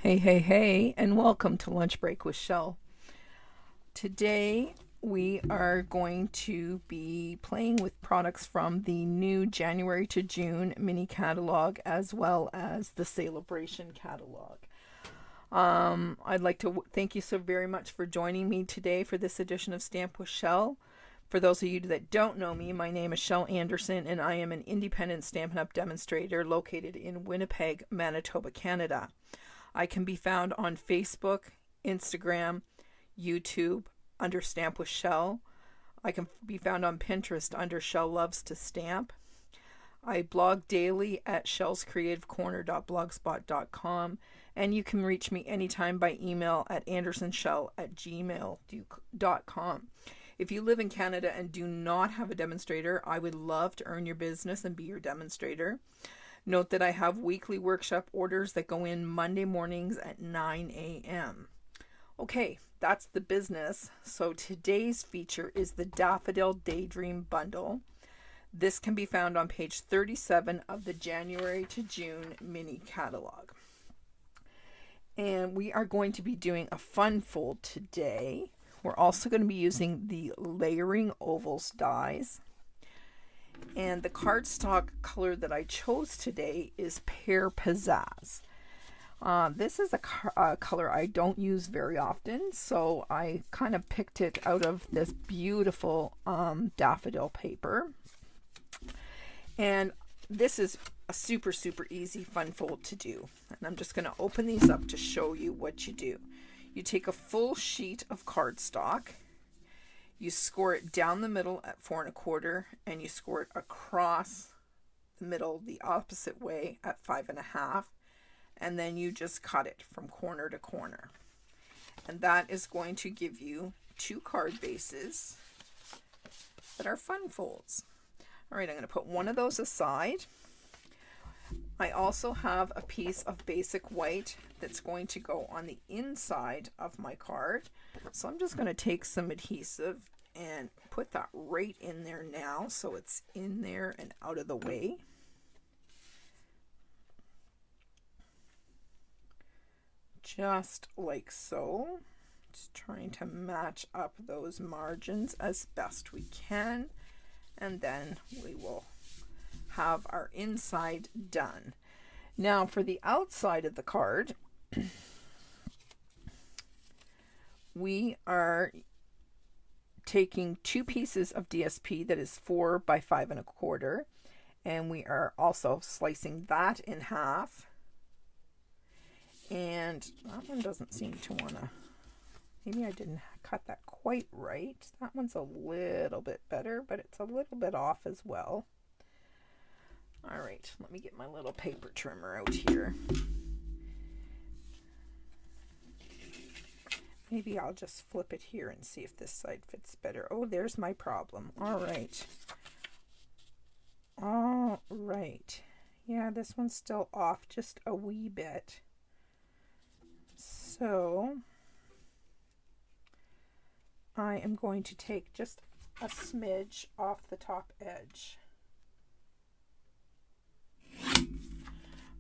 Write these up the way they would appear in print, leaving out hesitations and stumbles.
Hey, hey, hey, and welcome to Lunch Break with Shel. Today we are going to be playing with products from the new January to June mini catalog as well as the celebration catalog. I'd like to thank you so very much for joining me today for this edition of Stamp with Shel. For those of you that don't know me, my name is Shel Anderson and I am an independent Stampin' Up! Demonstrator located in Winnipeg, Manitoba, Canada. I can be found on Facebook, Instagram, YouTube under Stamp with Shel. I can be found on Pinterest under Shel Loves to Stamp. I blog daily at shelscreativecorner.blogspot.com, and you can reach me anytime by email at andersonshel@gmail.com. If you live in Canada and do not have a demonstrator, I would love to earn your business and be your demonstrator. Note that I have weekly workshop orders that go in Monday mornings at 9 a.m. Okay, that's the business. So today's feature is the Daffodil Daydream Bundle. This can be found on page 37 of the January to June mini catalog. And we are going to be doing a fun fold today. We're also going to be using the layering ovals dies. And the cardstock color that I chose today is Pear Pizzazz. This is a color I don't use very often, so I kind of picked it out of this beautiful daffodil paper. And this is a super easy fun fold to do. And I'm just going to open these up to show you what you do. You take a full sheet of cardstock. You score it down the middle at 4 1/4, and you score it across the middle the opposite way at 5 1/2, and then you just cut it from corner to corner. And that is going to give you 2 card bases that are fun folds. All right, I'm going to put one of those aside. I also have a piece of basic white that's going to go on the inside of my card. So I'm just going to take some adhesive and put that right in there now so it's in there and out of the way. Just like so. Just trying to match up those margins as best we can. And then we will have our inside done. Now for the outside of the card, we are taking 2 pieces of DSP that is 4 by 5 1/4, and we are also slicing that in half. And that one doesn't seem to want to, maybe I didn't cut that quite right. That one's a little bit better, but it's a little bit off as well. All right, let me get my little paper trimmer out here. Maybe I'll just flip it here and see if this side fits better. Oh, there's my problem. All right. All right. Yeah, this one's still off just a wee bit. So I am going to take just a smidge off the top edge.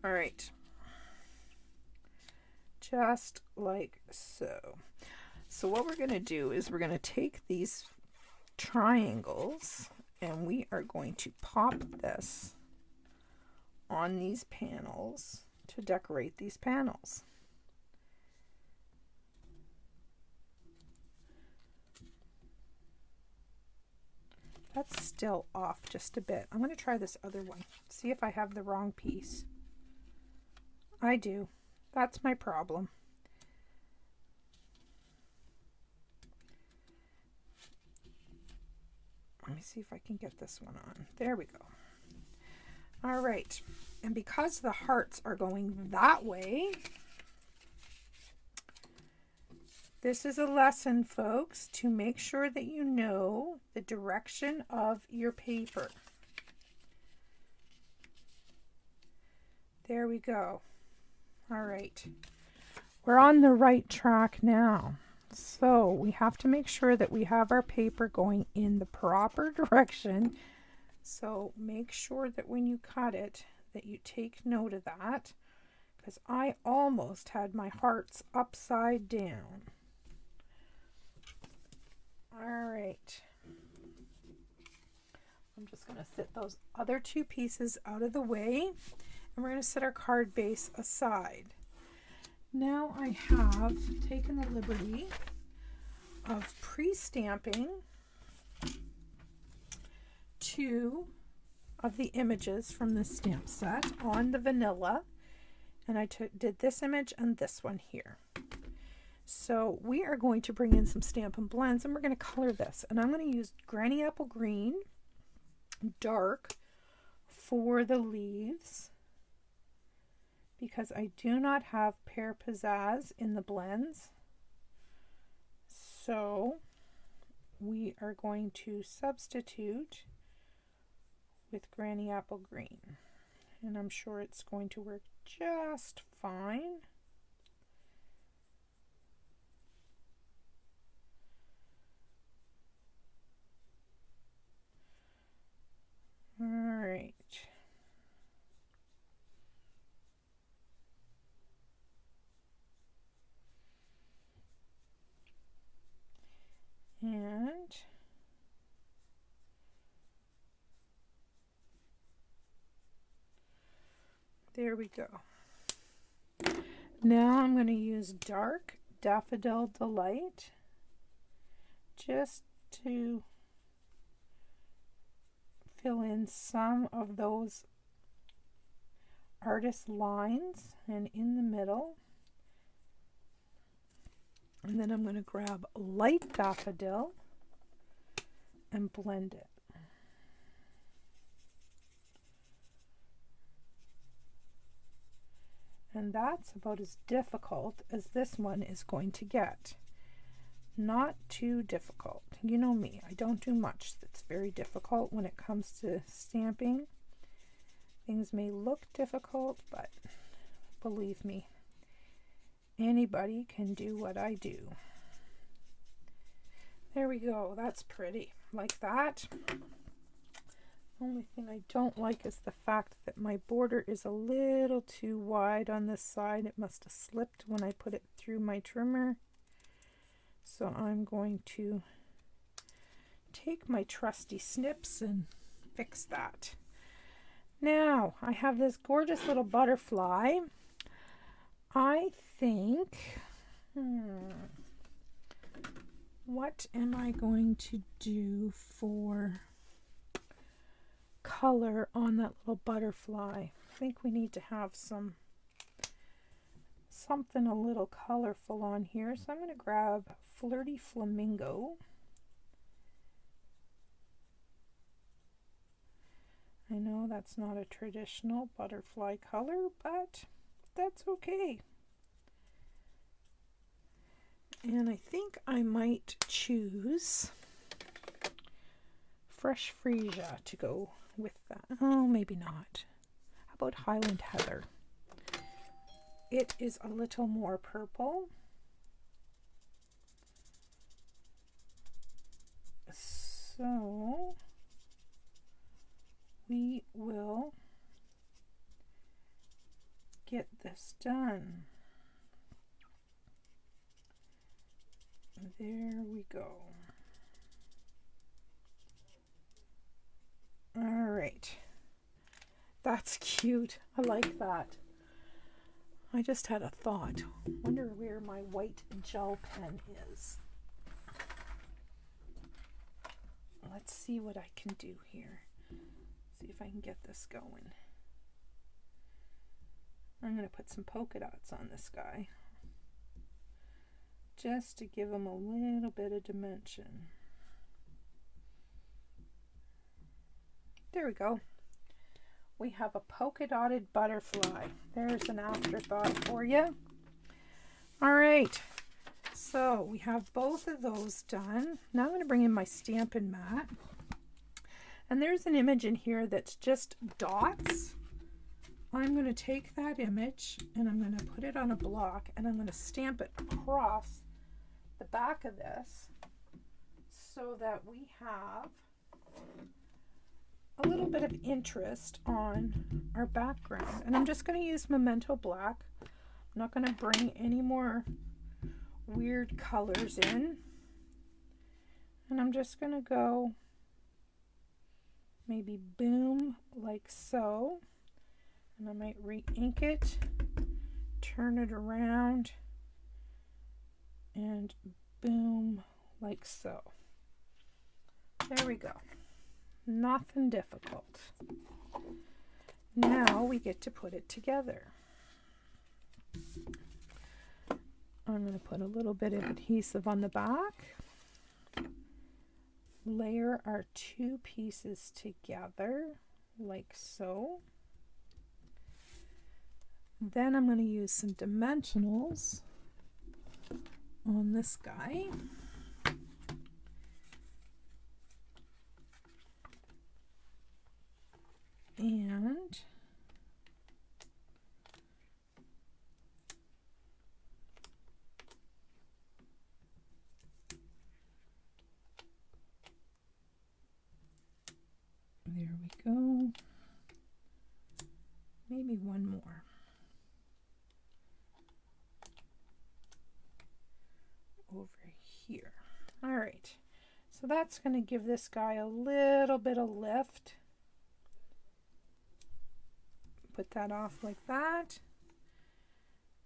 All right. Just like so. So what we're going to do is we're going to take these triangles and we are going to pop this on these panels to decorate these panels. That's still off just a bit. I'm going to try this other one. See if I have the wrong piece. I do. That's my problem. Let me see if I can get this one on. There we go. All right. And because the hearts are going that way, this is a lesson, folks, to make sure that you know the direction of your paper. There we go. All right. We're on the right track now. So we have to make sure that we have our paper going in the proper direction. So make sure that when you cut it, that you take note of that. because I almost had my hearts upside down. All right. I'm just going to set those other two pieces out of the way, and we're going to set our card base aside. Now I have taken the liberty of pre-stamping 2 of the images from the stamp set on the vanilla, and I did this image and this one here. So we are going to bring in some Stampin' Blends, and we're going to color this, and I'm going to use Granny Apple Green dark for the leaves because I do not have Pear Pizzazz in the blends. So we are going to substitute with Granny Apple Green, and I'm sure it's going to work just fine. All right. And there we go. Now I'm going to use dark Daffodil Delight just to fill in some of those artist lines and in the middle. And then I'm going to grab light Daffodil and blend it. And that's about as difficult as this one is going to get. Not too difficult. You know me, I don't do much that's very difficult when it comes to stamping. Things may look difficult, but believe me, anybody can do what I do. There we go, that's pretty, like that. The only thing I don't like is the fact that my border is a little too wide on this side. It must have slipped when I put it through my trimmer. So I'm going to take my trusty snips and fix that. Now I have this gorgeous little butterfly. I think, what am I going to do for color on that little butterfly? I think we need to have something a little colorful on here. So I'm going to grab Flirty Flamingo. I know that's not a traditional butterfly color, but that's okay. And I think I might choose Fresh Freesia to go with that. Oh, maybe not. How about Highland Heather? It is a little more purple. So we will get this done. There we go. All right. That's cute. I like that. I just had a thought. Wonder where my white gel pen is. Let's see what I can do here. See if I can get this going. I'm going to put some polka dots on this guy, just to give him a little bit of dimension. There we go. We have a polka dotted butterfly. There's an afterthought for you. All right, so we have both of those done. Now I'm going to bring in my Stampin' mat. And there's an image in here that's just dots. I'm going to take that image and I'm going to put it on a block and I'm going to stamp it across the back of this so that we have a little bit of interest on our background. And I'm just going to use Memento Black. I'm not going to bring any more weird colors in. And I'm just going to go maybe boom like so. And I might re-ink it, turn it around, and boom like so. There we go. Nothing difficult. Now we get to put it together. I'm going to put a little bit of adhesive on the back. Layer our two pieces together like so. Then I'm going to use some dimensionals on this guy. And there we go. Maybe one more. Over here. All right. So that's going to give this guy a little bit of lift. Put that off like that.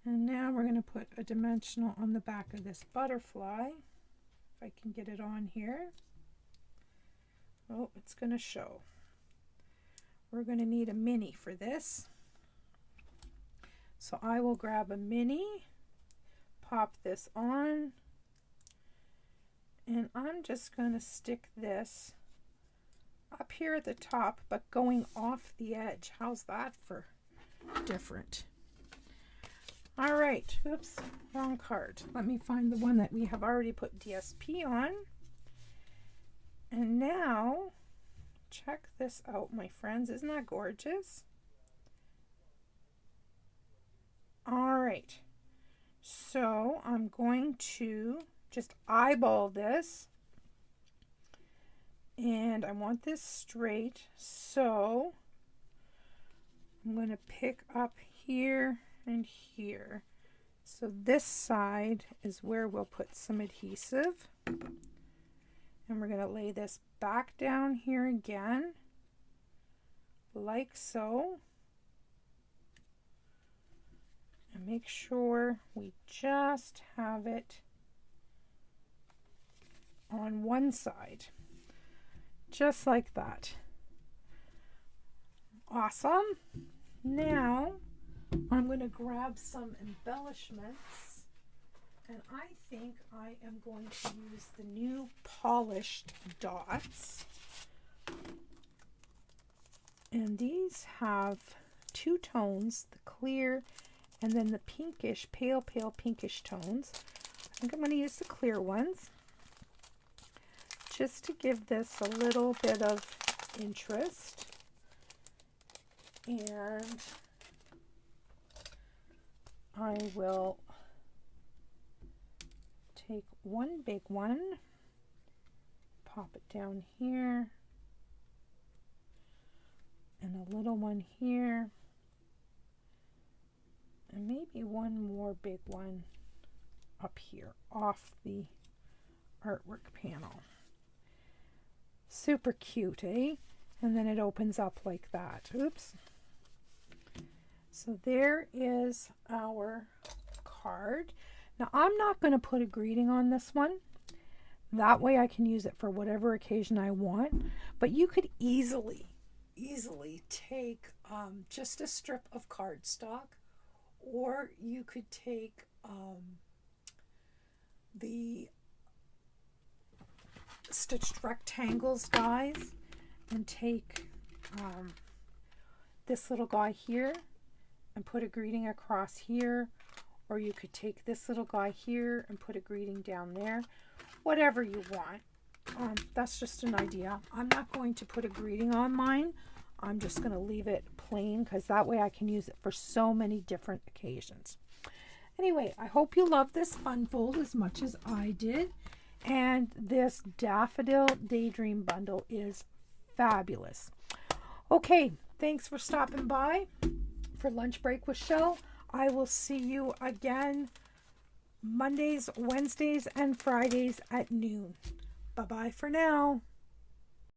And now we're going to put a dimensional on the back of this butterfly. If I can get it on here. Oh, it's going to show. We're going to need a mini for this. So I will grab a mini, pop this on, and I'm just going to stick this up here at the top, but going off the edge. How's that for different? All right, oops, wrong card. Let me find the one that we have already put DSP on. And now, check this out, my friends. Isn't that gorgeous? All right, so I'm going to just eyeball this. And I want this straight, so I'm going to pick up here and here. So this side is where we'll put some adhesive. And we're going to lay this back down here again, like so. And make sure we just have it on one side. Just like that. Awesome. Now I'm going to grab some embellishments, and I think I am going to use the new polished dots. And these have two tones, the clear and then the pinkish, pale pinkish tones. I think I'm going to use the clear ones, just to give this a little bit of interest. And I will take one big one, pop it down here, and a little one here, and maybe one more big one up here off the artwork panel. Super cute, eh? And then it opens up like that. Oops. So there is our card. Now I'm not going to put a greeting on this one. That way I can use it for whatever occasion I want. But you could easily take just a strip of cardstock, or you could take the stitched rectangles, guys, and take this little guy here and put a greeting across here, or you could take this little guy here and put a greeting down there. Whatever you want. That's just an idea. I'm not going to put a greeting on mine. I'm just going to leave it plain, because that way I can use it for so many different occasions. Anyway, I hope you love this fun fold as much as I did. And this Daffodil Daydream bundle is fabulous. Okay, thanks for stopping by for lunch break with Shell. I will see you again Mondays, Wednesdays, and Fridays at noon. Bye bye for now.